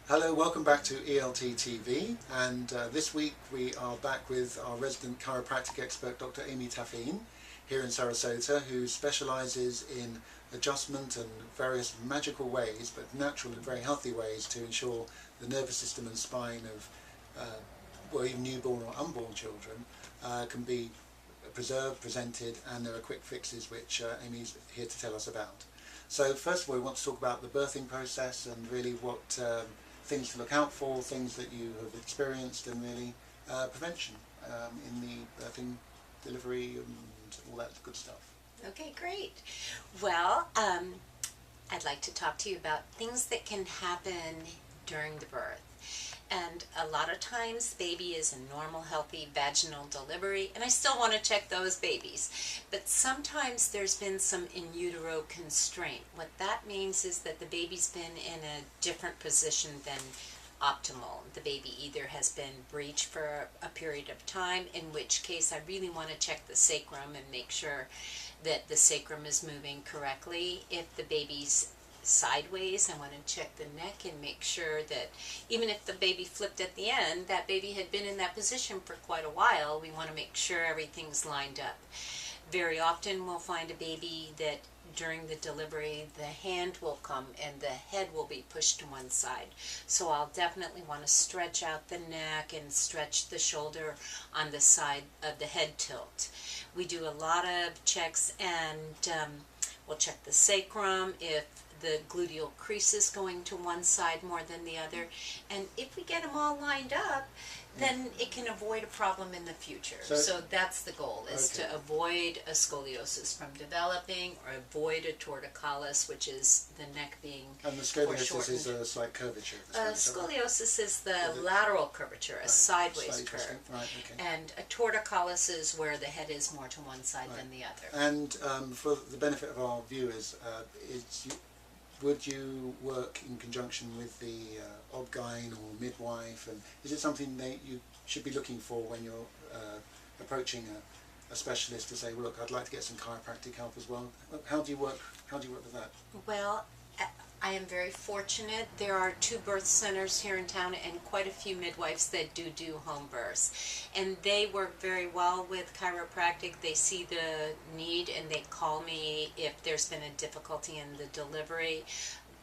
Hello, welcome back to ELT TV, and this week we are back with our resident chiropractic expert Dr. Amy Tafeen here in Sarasota, who specialises in adjustment and various magical ways, but natural and very healthy ways to ensure the nervous system and spine of well, even newborn or unborn children can be preserved, presented, and there are quick fixes which Amy's here to tell us about. So first of all, we want to talk about the birthing process and really what things to look out for, things that you have experienced, and really prevention in the birthing, delivery, and all that good stuff. Okay, great. Well, I'd like to talk to you about things that can happen during the birth. And a lot of times baby is a normal, healthy vaginal delivery, and I still want to check those babies. But sometimes there's been some in utero constraint. What that means is that the baby's been in a different position than optimal. The baby either has been breached for a period of time, in which case I really want to check the sacrum and make sure that the sacrum is moving correctly. If the baby's sideways, I want to check the neck and make sure that even if the baby flipped at the end, that baby had been in that position for quite a while. We want to make sure everything's lined up. Very often we'll find a baby that during the delivery the hand will come and the head will be pushed to one side. So I'll definitely want to stretch out the neck and stretch the shoulder on the side of the head tilt. We do a lot of checks, and we'll check the sacrum if the gluteal crease is going to one side more than the other, and if we get them all lined up, then it can avoid a problem in the future. So that's the goal, is to avoid a scoliosis from developing, or avoid a torticollis, which is the neck being And the scoliosis is a slight curvature. Scoliosis is the lateral curvature, a sideways curve. Right, okay. And a torticollis is where the head is more to one side than the other. And for the benefit of our viewers, would you work in conjunction with the OB-GYN or midwife, and is it something that you should be looking for when you're approaching a specialist to say, well, look, I'd like to get some chiropractic help as well? How do you work with that? Well, I am very fortunate. There are 2 birth centers here in town and quite a few midwives that do home births. And they work very well with chiropractic. They see the need and they call me if there's been a difficulty in the delivery.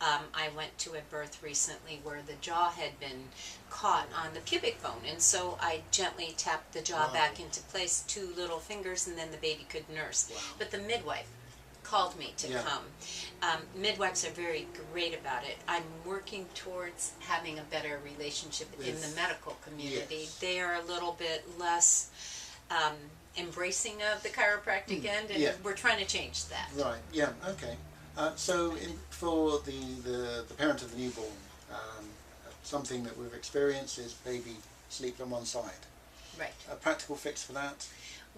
I went to a birth recently where the jaw had been caught on the pubic bone, and so I gently tapped the jaw back into place, 2 little fingers, and then the baby could nurse. But the midwife called me to come. Midwives are very great about it. I'm working towards having a better relationship in the medical community. Yes. They are a little bit less embracing of the chiropractic end, and we're trying to change that. Right, yeah, okay. For the parent of the newborn, something that we've experienced is baby sleep on one side. Right. A practical fix for that?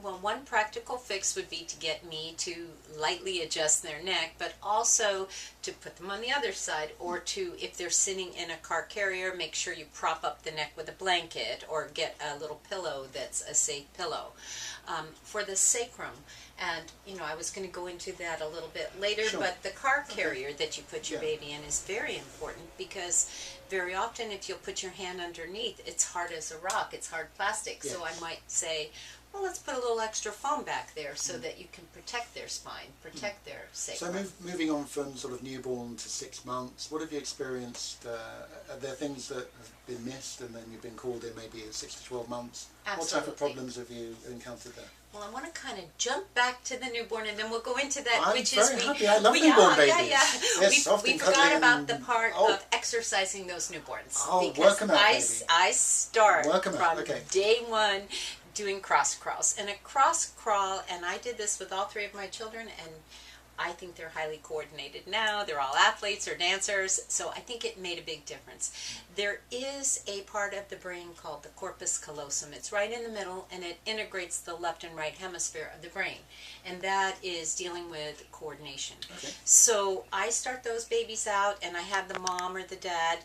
Well, one practical fix would be to get me to lightly adjust their neck, but also to put them on the other side, or to, if they're sitting in a car carrier, make sure you prop up the neck with a blanket or get a little pillow that's a safe pillow. For the sacrum, and I was going to go into that a little bit later, but the car carrier that you put your baby in is very important, because very often if you'll put your hand underneath, it's hard as a rock, it's hard plastic. So I might say, well, let's put a little extra foam back there so that you can protect their spine, protect their sacrum. So moving on from sort of newborn to 6 months, what have you experienced? Are there things that have been missed and then you've been called in maybe at 6 to 12 months? Absolutely. What type of problems have you encountered there? Well, I want to kind of jump back to the newborn, and then we'll go into that, I'm which very is happy. I love newborn babies. Yes, we forgot about the part of exercising those newborns, because I start from day 1 doing cross crawls, and a cross crawl, and I did this with all 3 of my children, and I think they're highly coordinated now. They're all athletes or dancers, so I think it made a big difference. There is a part of the brain called the corpus callosum. It's right in the middle, and it integrates the left and right hemisphere of the brain, and that is dealing with coordination. So I start those babies out, and I have the mom or the dad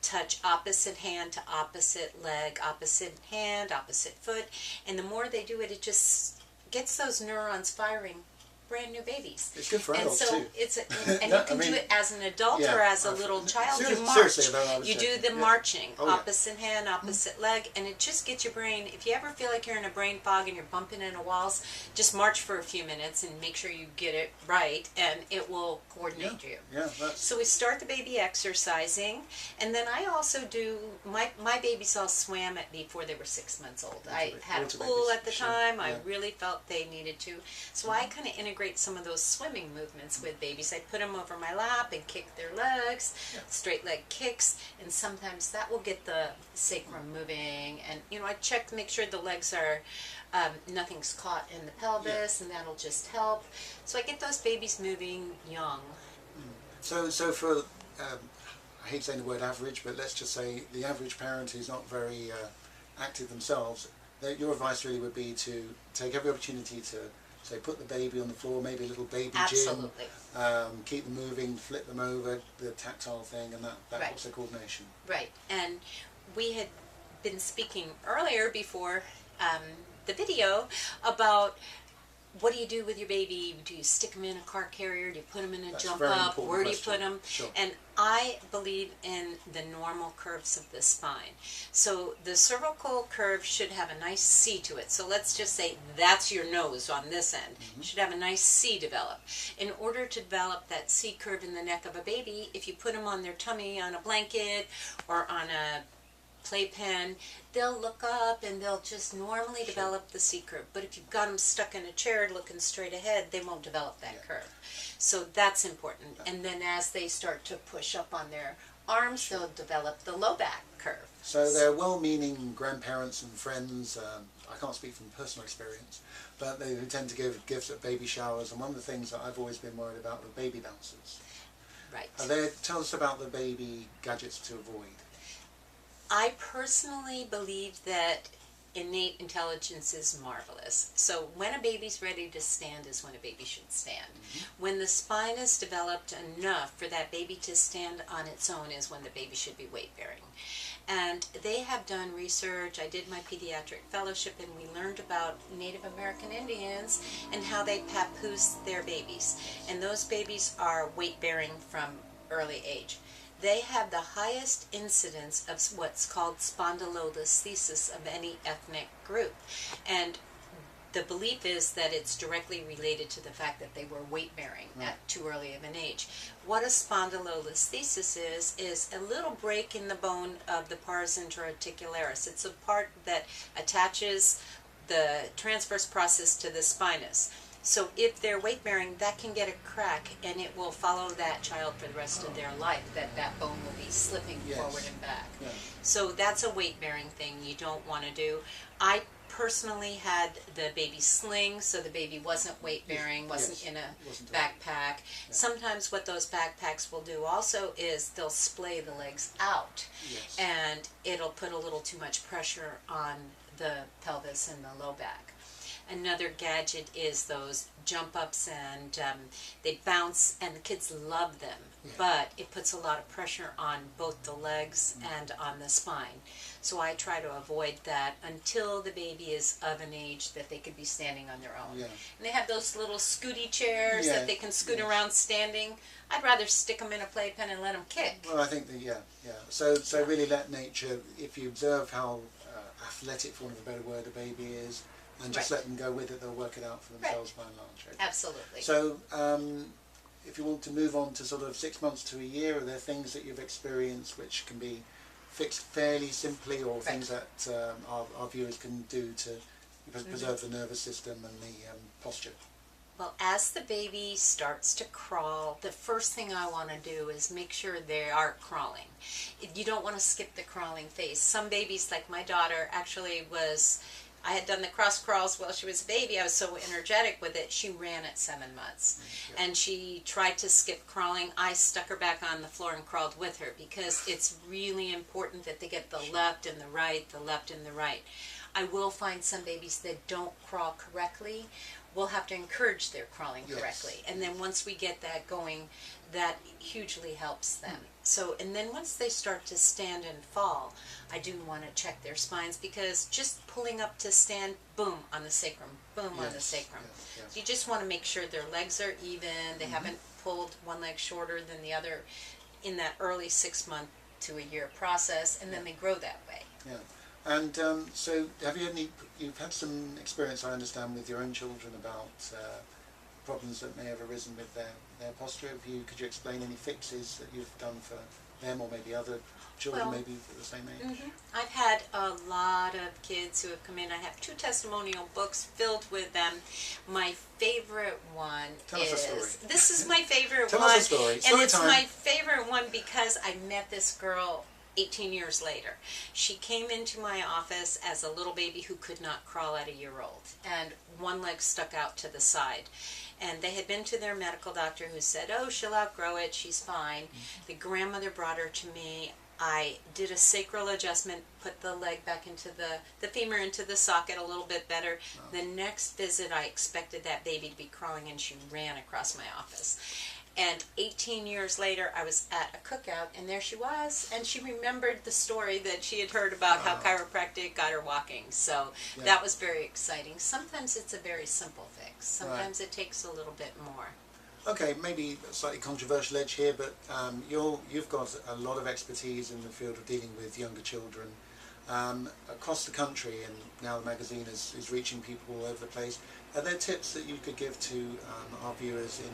touch opposite hand to opposite leg, opposite hand, opposite foot, and the more they do it, it just gets those neurons firing brand new babies. It's good for and adults so too. And you can do it as an adult or as a little child. You march. Seriously, though, I was You do joking. the marching, Oh, yeah. opposite hand, opposite leg, and it just gets your brain. If you ever feel like you're in a brain fog and you're bumping into walls, just march for a few minutes and make sure you get it right, and it will coordinate you. Yeah, So we start the baby exercising, and then I also do, my babies all swam before they were 6 months old. I had a pool at the time. I really felt they needed to. So I kind of integrate some of those swimming movements with babies. I put them over my lap and kick their legs, straight leg kicks, and sometimes that will get the sacrum moving. And, you know, I check to make sure the legs are, nothing's caught in the pelvis, and that'll just help. So I get those babies moving young. So for, I hate saying the word average, but let's just say the average parent who's not very active themselves, your advice really would be to take every opportunity to, say, put the baby on the floor, maybe a little baby Absolutely. gym, keep them moving, flip them over, the tactile thing, and that helps their coordination. Right, and we had been speaking earlier before the video about what do you do with your baby? Do you stick them in a car carrier? Do you put them in a jump up? Where do you put them? Sure. And I believe in the normal curves of the spine. So the cervical curve should have a nice C to it. So let's just say that's your nose on this end. You should have a nice C develop. In order to develop that C curve in the neck of a baby, if you put them on their tummy on a blanket or on a playpen, they'll look up and they'll just normally develop the C curve. But if you've got them stuck in a chair looking straight ahead, they won't develop that curve. So that's important. And then as they start to push up on their arms, they'll develop the low back curve. So they're well-meaning grandparents and friends. I can't speak from personal experience, but they tend to give gifts at baby showers. And one of the things that I've always been worried about were baby bouncers. Right. Tell us about the baby gadgets to avoid. I personally believe that innate intelligence is marvelous. So when a baby's ready to stand is when a baby should stand. When the spine is developed enough for that baby to stand on its own is when the baby should be weight bearing. And they have done research. I did my pediatric fellowship and we learned about Native American Indians and how they papoose their babies. And those babies are weight bearing from early age. They have the highest incidence of what's called spondylolisthesis of any ethnic group. And the belief is that it's directly related to the fact that they were weight-bearing at too early of an age. What a spondylolisthesis is a little break in the bone of the pars interarticularis. It's a part that attaches the transverse process to the spinous. So if they're weight-bearing, that can get a crack, and it will follow that child for the rest of their life, that bone will be slipping forward and back. Yeah. So that's a weight-bearing thing you don't want to do. I personally had the baby sling, so the baby wasn't weight-bearing, wasn't in a backpack. Sometimes what those backpacks will do also is they'll splay the legs out, and it'll put a little too much pressure on the pelvis and the low back. Another gadget is those jump ups, and they bounce, and the kids love them, but it puts a lot of pressure on both the legs and on the spine. So I try to avoid that until the baby is of an age that they could be standing on their own. And they have those little scooty chairs that they can scoot around standing. I'd rather stick them in a playpen and let them kick. Well, I think that, So really let nature, if you observe how athletic, for want of a better word, a baby is, and just let them go with it, they'll work it out for themselves by and large. Okay. Absolutely. So if you want to move on to sort of 6 months to a year, are there things that you've experienced which can be fixed fairly simply, or things that our viewers can do to preserve the nervous system and the posture? Well, as the baby starts to crawl, the first thing I want to do is make sure they are crawling. You don't want to skip the crawling phase. Some babies, like my daughter, actually I had done the cross crawls while she was a baby. I was so energetic with it. She ran at 7 months. And she tried to skip crawling. I stuck her back on the floor and crawled with her, because it's really important that they get the left and the right, the left and the right. I will find some babies that don't crawl correctly. We'll have to encourage their crawling correctly. And then once we get that going, that hugely helps them. So, and then once they start to stand and fall, I do want to check their spines, because just pulling up to stand, boom, on the sacrum, boom, on the sacrum. Yes. So you just want to make sure their legs are even, they haven't pulled one leg shorter than the other in that early 6 month to a year process, and then they grow that way. Yeah. And so have you you've had some experience, I understand, with your own children about problems that may have arisen with their posture. Could you explain any fixes that you've done for them, or maybe other children, maybe at the same age? I've had a lot of kids who have come in. I have 2 testimonial books filled with them. My favorite one Tell us a story. This is my favorite Tell one. us a story. And it's time. my favorite one because I met this girl 18 years later. She came into my office as a little baby who could not crawl at a year old, and one leg stuck out to the side. And they had been to their medical doctor, who said, oh, she'll outgrow it, she's fine. The grandmother brought her to me. I did a sacral adjustment, put the leg back into the femur into the socket a little bit better. The next visit, I expected that baby to be crawling, and she ran across my office. And 18 years later, I was at a cookout, and there she was, and she remembered the story that she had heard about how chiropractic got her walking. So that was very exciting. Sometimes it's a very simple fix. Sometimes it takes a little bit more. Okay, maybe a slightly controversial edge here, but you've got a lot of expertise in the field of dealing with younger children across the country, and now the magazine is reaching people all over the place. Are there tips that you could give to our viewers in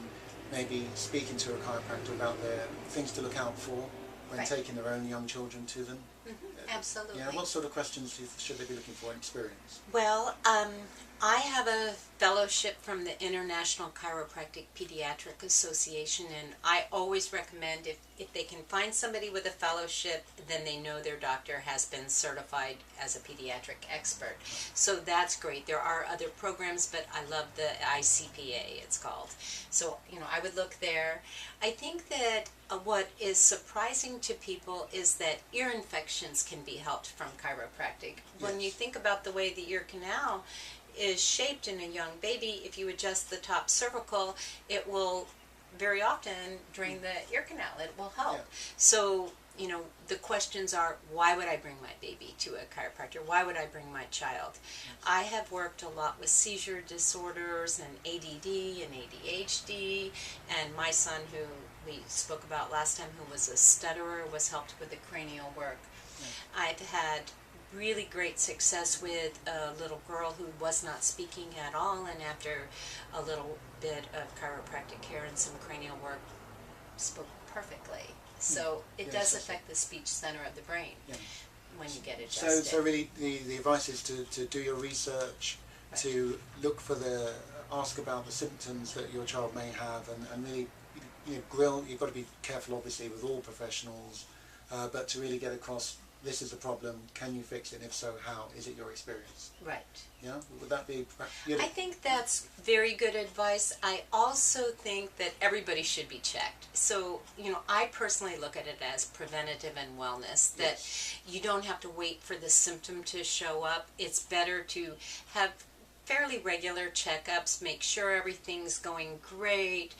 maybe speaking to a chiropractor about their things to look out for when taking their own young children to them? Absolutely. Yeah, what sort of questions should they be looking for in experience? Well, I have a fellowship from the International Chiropractic Pediatric Association, and I always recommend if they can find somebody with a fellowship, then they know their doctor has been certified as a pediatric expert. So that's great. There are other programs, but I love the ICPA, it's called. So, I would look there. I think that what is surprising to people is that ear infections can be helped from chiropractic. When you think about the way the ear canal is shaped in a young baby, if you adjust the top cervical, it will very often drain the ear canal. It will help. So, the questions are, why would I bring my baby to a chiropractor? Why would I bring my child? I have worked a lot with seizure disorders and ADD and ADHD, and my son, who we spoke about last time, who was a stutterer, was helped with the cranial work. I've had really great success with a little girl who was not speaking at all, and after a little bit of chiropractic care and some cranial work, spoke perfectly. So it does affect the speech center of the brain when you get adjusted. So really the advice is to do your research, to look for ask about the symptoms that your child may have, and really grill. You've got to be careful, obviously, with all professionals, but to really get across, this is a problem, can you fix it, and if so, how? Is it your experience? Right. Yeah? Would that be... I think that's very good advice. I also think that everybody should be checked. So, I personally look at it as preventative and wellness, that you don't have to wait for the symptom to show up. It's better to have fairly regular checkups, make sure everything's going great,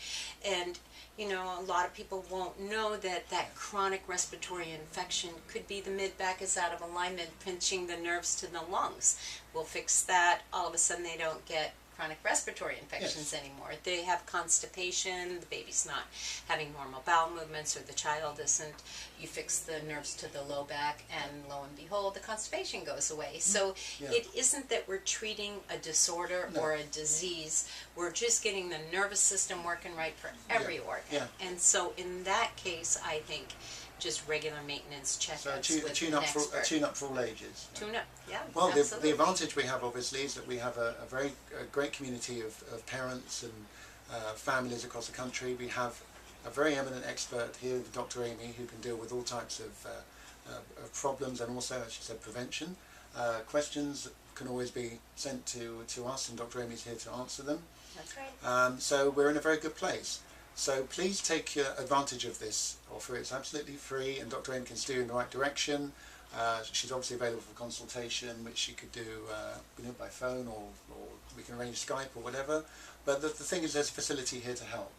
and a lot of people won't know that chronic respiratory infection could be the mid-back is out of alignment, pinching the nerves to the lungs. We'll fix that. All of a sudden they don't get chronic respiratory infections anymore. They have constipation, the baby's not having normal bowel movements, or the child isn't. You fix the nerves to the low back, and lo and behold, the constipation goes away. So it isn't that we're treating a disorder or a disease. We're just getting the nervous system working right for every organ. And so in that case, I think just regular maintenance checkups with an expert. A tune-up for all ages. Tune-up, Well, the advantage we have, obviously, is that we have a very great community of parents and families across the country. We have a very eminent expert here, Dr. Amy, who can deal with all types of problems, and also, as she said, prevention. Questions can always be sent to us, and Dr. Amy's here to answer them. That's right. So we're in a very good place. So please take advantage of this offer. It's absolutely free, and Dr. Amy can steer you in the right direction. She's obviously available for consultation, which she could do by phone, or we can arrange Skype or whatever. But the thing is, there's a facility here to help.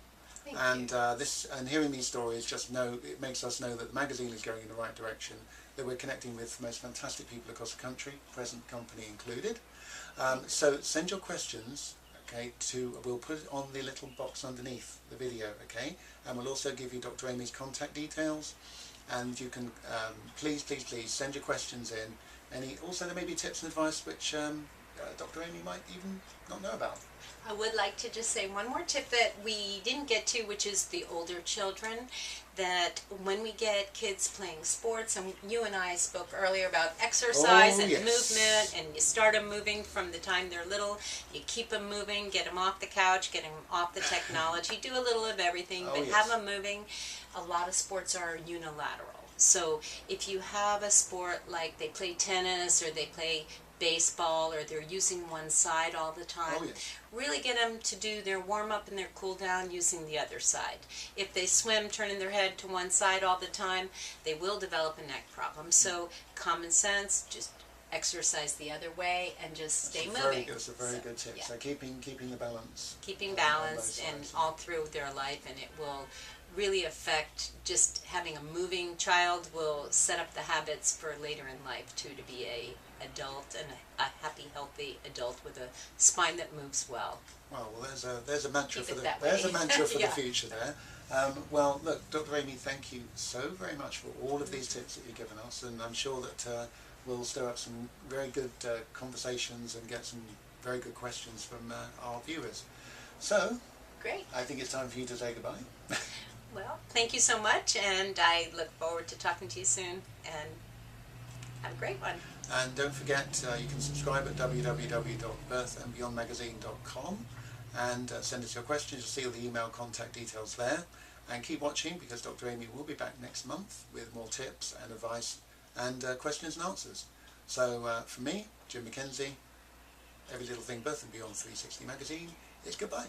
Thank And you. and hearing these stories, it makes us know that the magazine is going in the right direction, that we're connecting with the most fantastic people across the country, present company included. So send your questions, okay, we'll put it on the little box underneath the video, okay, and we'll also give you Dr. Amy's contact details, and you can please send your questions in. Also there may be tips and advice which Dr. Amy might even not know about. I would like to just say one more tip that we didn't get to, which is the older children, that when we get kids playing sports, and you and I spoke earlier about exercise and movement, and you start them moving from the time they're little, you keep them moving, get them off the couch, get them off the technology, do a little of everything, but have them moving. A lot of sports are unilateral. So if you have a sport like they play tennis or they play baseball or they're using one side all the time, really get them to do their warm-up and their cool-down using the other side. If they swim turning their head to one side all the time, they will develop a neck problem. So common sense, just exercise the other way and just stay moving. That's a very good tip. So keeping the balance. Keeping balance and all through their life, and it will really affect, just having a moving child will set up the habits for later in life too, to be a adult and a happy, healthy adult with a spine that moves well. Well, there's a mantra for the future there. Well, look, Dr. Amy, thank you so very much for all of these tips that you've given us, and I'm sure that we'll stir up some very good conversations and get some very good questions from our viewers. So, great. I think it's time for you to say goodbye. Well, thank you so much, and I look forward to talking to you soon, and have a great one. And don't forget, you can subscribe at www.birthandbeyondmagazine.com and send us your questions. You'll see all the email contact details there. And keep watching, because Dr. Amy will be back next month with more tips and advice and questions and answers. So for me, Jim McKenzie, Every Little Thing Birth and Beyond 360 Magazine, it's goodbye.